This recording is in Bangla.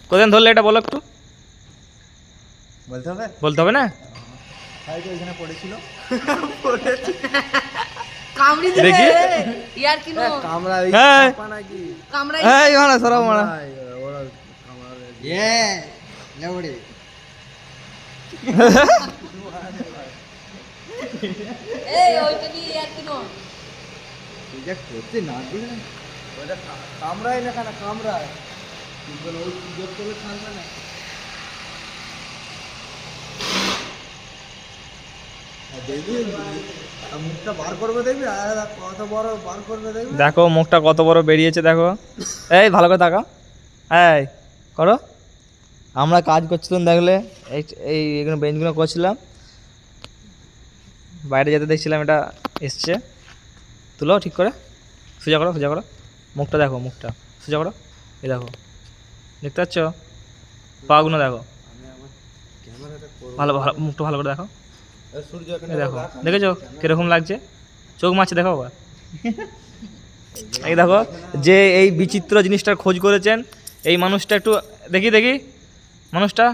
কোথায় ধরলে এটা বলো একটু, বলতে হবে? বলতে হবে না? সাইডে ওইখানে পড়েছিল। কামড়ি দিবে দেখি। ইয়ার কি নো কামড়া ওই হ্যাঁ। চাপা নাকি? কামড়াই এই মানা সরাও মানা। কামড়ায়, ওরা কামড়াবে। লেবড়ি। এই ওইটা কি ইয়ার কি নো তুই যা করতে না দিলে না। ওটা কামড়ায় না, কেন কামড়ায়? তুই বল ওই জোর করে ছাড়বে না। দেখবি মুখটা বার করবে, দেখবি আর কত বড় বার করবে দেখবি। দেখো মুখটা কত বড় বেরিয়েছে দেখো। এই ভালো করে তাকাও, এই করো। আমরা কাজ করছিলাম দেখলে, এই এই এগুলো বেঞ্চগুলো করছিলাম, বাইরে যেতে দেখছিলাম এটা এসছে। তুলো ঠিক করে, সোজা করো সোজা করো, মুখটা দেখো, মুখটা সোজা করো, এই দেখো দেখতে পাচ্ছ, পাগুলো দেখো, ক্যামেরাটা করো। ভালো ভালো মুখটা ভালো করে দেখো, সূর্য এই দেখো দেখেছো কিরকম লাগছে, চোখ মারছে দেখো আবার। এই দেখো যে এই বিচিত্র জিনিসটার খোঁজ করেছেন এই মানুষটা, একটু দেখি দেখি মানুষটা